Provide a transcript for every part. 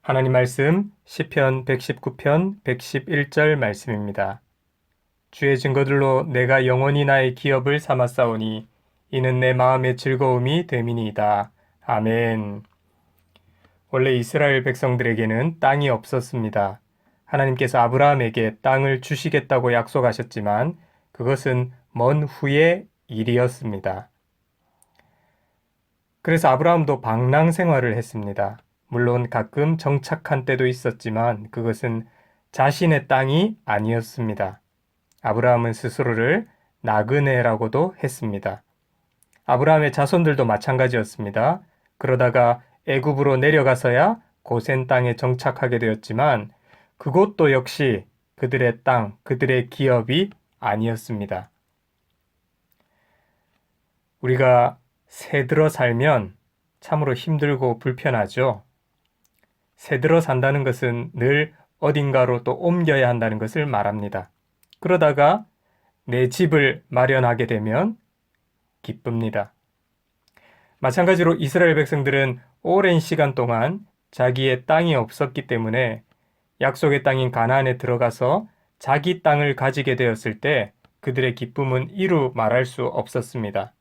하나님 말씀 시편 119편 111절 말씀입니다. 주의 증거들로 내가 영원히 나의 기업을 삼았사오니 이는 내 마음의 즐거움이 됨이니이다. 아멘. 원래 이스라엘 백성들에게는 땅이 없었습니다. 하나님께서 아브라함에게 땅을 주시겠다고 약속하셨지만 그것은 먼 후의 일이었습니다. 그래서 아브라함도 방랑 생활을 했습니다. 물론 가끔 정착한 때도 있었지만 그것은 자신의 땅이 아니었습니다. 아브라함은 스스로를 나그네라고도 했습니다. 아브라함의 자손들도 마찬가지였습니다. 그러다가 애굽으로 내려가서야 고센 땅에 정착하게 되었지만 그곳도 역시 그들의 땅, 그들의 기업이 아니었습니다. 우리가 새들어 살면 참으로 힘들고 불편하죠. 새들어 산다는 것은 늘 어딘가로 또 옮겨야 한다는 것을 말합니다. 그러다가 내 집을 마련하게 되면 기쁩니다. 마찬가지로 이스라엘 백성들은 오랜 시간 동안 자기의 땅이 없었기 때문에 약속의 땅인 가나안에 들어가서 자기 땅을 가지게 되었을 때 그들의 기쁨은 이루 말할 수 없었습니다.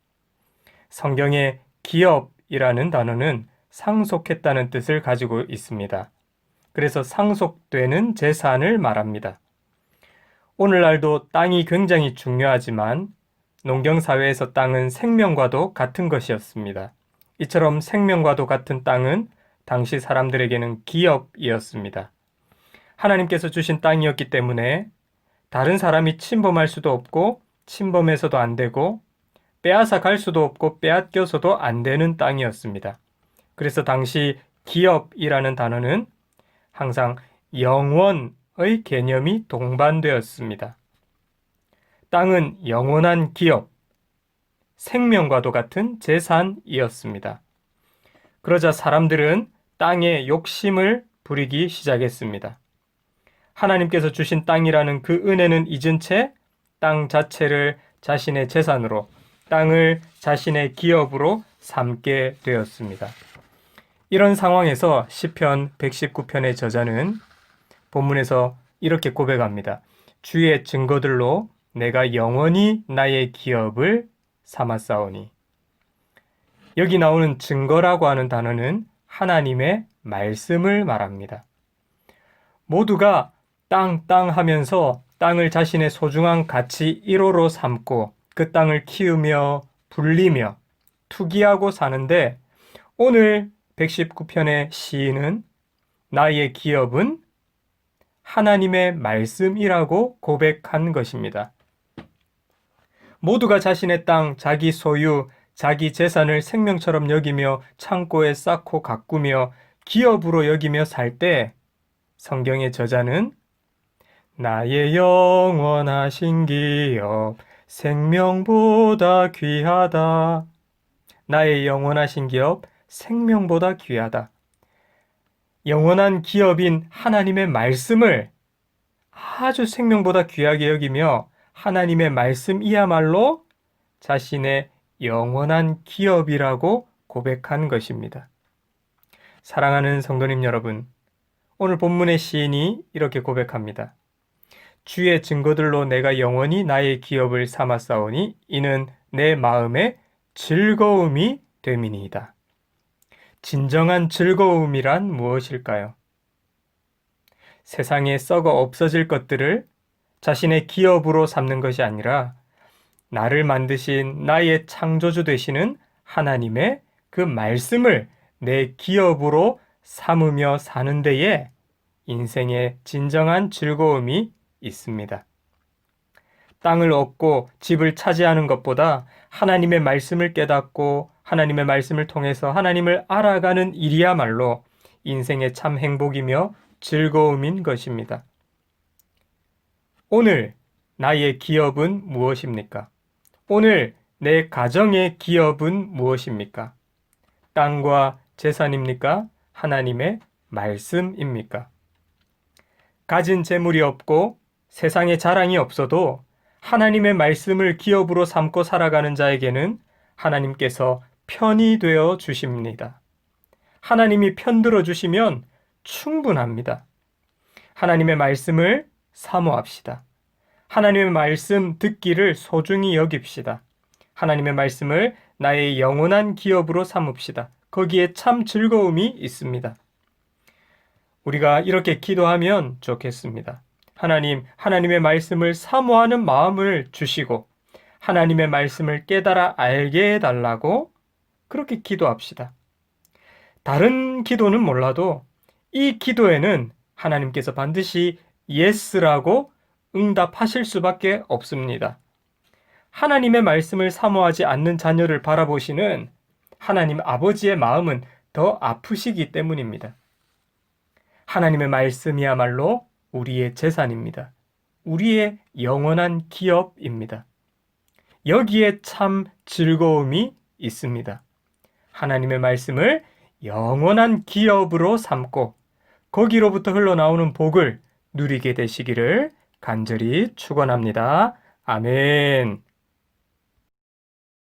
성경의 기업이라는 단어는 상속했다는 뜻을 가지고 있습니다. 그래서 상속되는 재산을 말합니다. 오늘날도 땅이 굉장히 중요하지만 농경사회에서 땅은 생명과도 같은 것이었습니다. 이처럼 생명과도 같은 땅은 당시 사람들에게는 기업이었습니다. 하나님께서 주신 땅이었기 때문에 다른 사람이 침범할 수도 없고 침범해서도 안 되고 빼앗아 갈 수도 없고 빼앗겨서도 안 되는 땅이었습니다. 그래서 당시 기업이라는 단어는 항상 영원의 개념이 동반되었습니다. 땅은 영원한 기업, 생명과도 같은 재산이었습니다. 그러자 사람들은 땅에 욕심을 부리기 시작했습니다. 하나님께서 주신 땅이라는 그 은혜는 잊은 채 땅 자체를 자신의 재산으로, 땅을 자신의 기업으로 삼게 되었습니다. 이런 상황에서 시편 119편의 저자는 본문에서 이렇게 고백합니다. 주의 증거들로 내가 영원히 나의 기업을 삼았사오니. 여기 나오는 증거라고 하는 단어는 하나님의 말씀을 말합니다. 모두가 땅 하면서 땅을 자신의 소중한 가치 1호로 삼고 그 땅을 키우며 불리며 투기하고 사는데 오늘 119편의 시인은 나의 기업은 하나님의 말씀이라고 고백한 것입니다. 모두가 자신의 땅, 자기 소유, 자기 재산을 생명처럼 여기며 창고에 쌓고 가꾸며 기업으로 여기며 살 때 성경의 저자는 나의 영원하신 기업, 생명보다 귀하다. 나의 영원하신 기업, 생명보다 귀하다. 영원한 기업인 하나님의 말씀을 아주 생명보다 귀하게 여기며 하나님의 말씀이야말로 자신의 영원한 기업이라고 고백한 것입니다. 사랑하는 성도님 여러분, 오늘 본문의 시인이 이렇게 고백합니다. 주의 증거들로 내가 영원히 나의 기업을 삼았사오니 이는 내 마음의 즐거움이 됨이니이다. 진정한 즐거움이란 무엇일까요? 세상에 썩어 없어질 것들을 자신의 기업으로 삼는 것이 아니라 나를 만드신 나의 창조주 되시는 하나님의 그 말씀을 내 기업으로 삼으며 사는 데에 인생의 진정한 즐거움이 있습니다. 땅을 얻고 집을 차지하는 것보다 하나님의 말씀을 깨닫고 하나님의 말씀을 통해서 하나님을 알아가는 일이야말로 인생의 참 행복이며 즐거움인 것입니다. 오늘 나의 기업은 무엇입니까? 오늘 내 가정의 기업은 무엇입니까? 땅과 재산입니까? 하나님의 말씀입니까? 가진 재물이 없고 세상에 자랑이 없어도 하나님의 말씀을 기업으로 삼고 살아가는 자에게는 하나님께서 편이 되어 주십니다. 하나님이 편들어 주시면 충분합니다. 하나님의 말씀을 사모합시다. 하나님의 말씀 듣기를 소중히 여깁시다. 하나님의 말씀을 나의 영원한 기업으로 삼읍시다. 거기에 참 즐거움이 있습니다. 우리가 이렇게 기도하면 좋겠습니다. 하나님, 하나님의 말씀을 사모하는 마음을 주시고 하나님의 말씀을 깨달아 알게 해달라고 그렇게 기도합시다. 다른 기도는 몰라도 이 기도에는 하나님께서 반드시 예스라고 응답하실 수밖에 없습니다. 하나님의 말씀을 사모하지 않는 자녀를 바라보시는 하나님 아버지의 마음은 더 아프시기 때문입니다. 하나님의 말씀이야말로 우리의 재산입니다. 우리의 영원한 기업입니다. 여기에 참 즐거움이 있습니다. 하나님의 말씀을 영원한 기업으로 삼고 거기로부터 흘러나오는 복을 누리게 되시기를 간절히 축원합니다. 아멘.